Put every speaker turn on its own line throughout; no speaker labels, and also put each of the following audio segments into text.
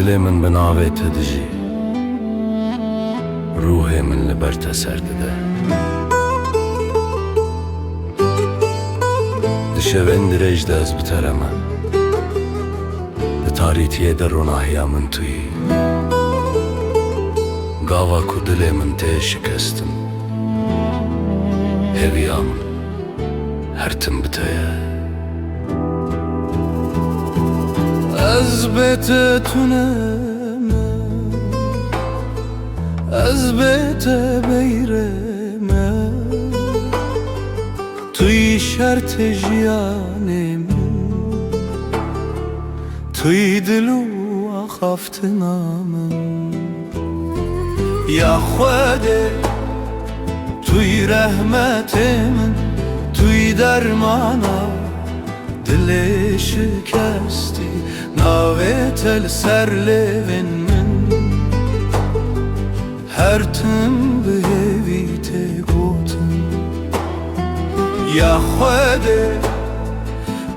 دل من بناوت دجی روح من لبرت سرده دشوند رجد از بترمه تاریتیه در روناهیا من توی گاوا کو دل من ته شکستم هویام هرتم بتایه از بتتونم از بت بیرم توی شرط جیانم توی دلو آخافت نامم یا خواده توی رحمت من توی درمانا دل شکستی ناوت السر لون من هرتم به هویت گوتم یا خواده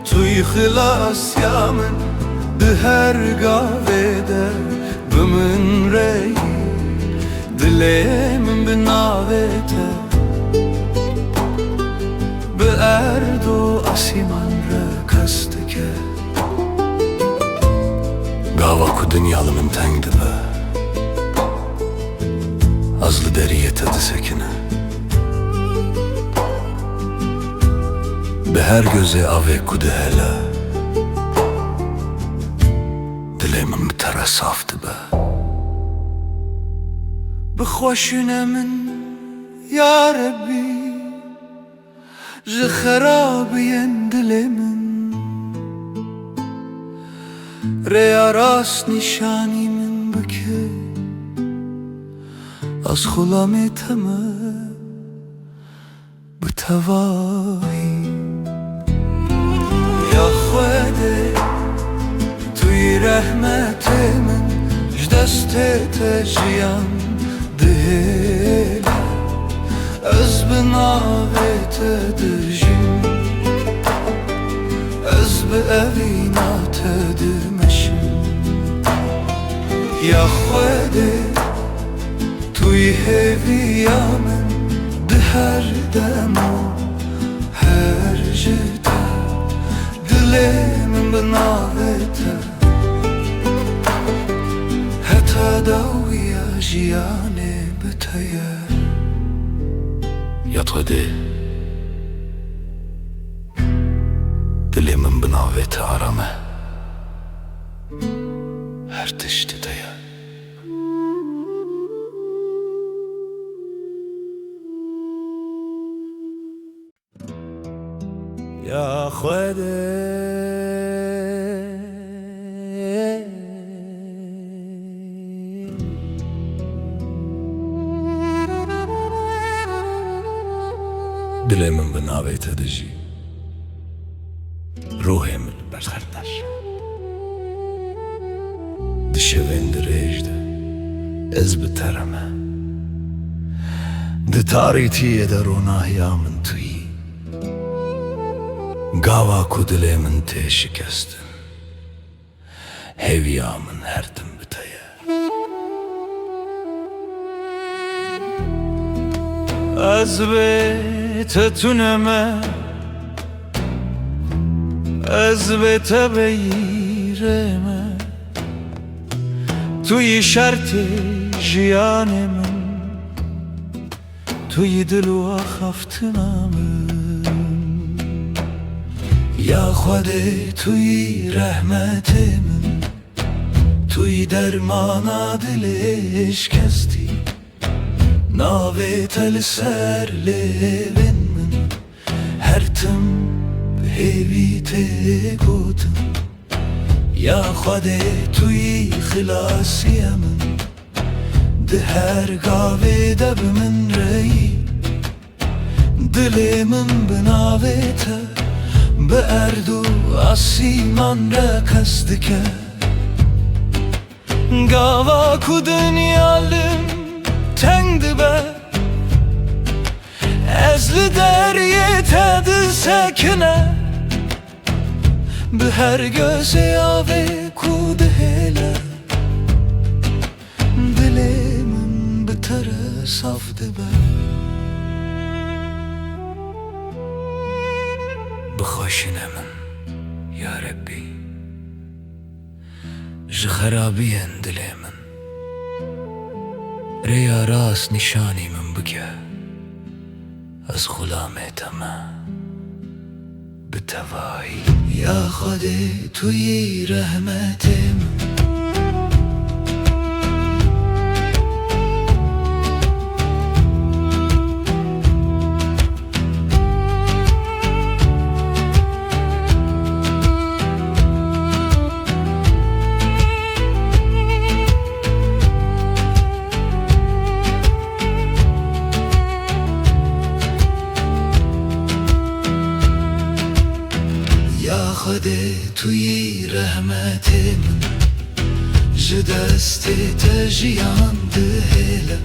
توی خلاص یا من ده هر گاوه در بمن ری دل من بناوته به ارد و آسمان را کست که گاوا کو دنیال من تنگ دبه ازل دریت دسکنه به هر göze ave ku de hele دل من بتره صاف دبه بخوشونه من یا ربی ج خرابین دل من ریا راست نشانی من بکه از خلام تمه بتواهی یا خواده توی رحمت من جدست تجیم دهل از بناوت درجیم از به اوینات درمشم یا خواده توی هویا من ده هر دم و هر جده دل من بناوته حتی داویا جیانه بتایه یطوده دل من بناوته آرامه هر تشتی دایه یا خواده دل من بناوت دجی روح من برخردش دشوند رجده از بترمه ده تاریتیه در روناهیا من توی گاوا کو دل من ته شکستم هویا من هرتم بتایه از بتتونم از بت بیرم توی شرط جیان من توی دل و آخفتنم یا خواده توی رحمت من توی درمانا دلش کستی ناوت السر لون من هرتم به هویت گوتم یا خواده توی خلاصی من ده هر گاوه دب من ری دل من بناوته به ارد و آسمان را کست که گاوا کو دنیالم تنگ دبه ازل دریت دل سکنه به هر göze ave ku de hele başine min ya Rabbi ji xerabiyên dilê min rêya rast nîşanî min bike ez xulamê te me bi tevahî ya Xwedê tu yî rehmetê min Xwedê tu yî rehmetê min ji destê te jiyan dihêle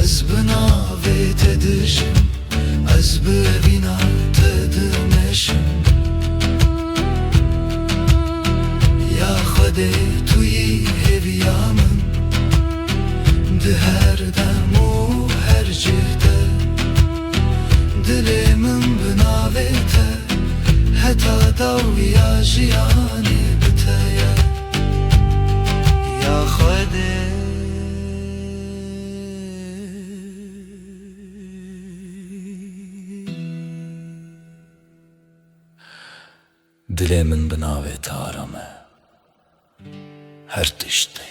ez bi navê te dijim ez bi evîna te dimeşim ya Xwedê tu yî hêviya min di her dem û her cihde dilê min bi navê te heta dawiya jiyanê bi te ye ya Xwedê dilê min bi navê te aram e her tiştê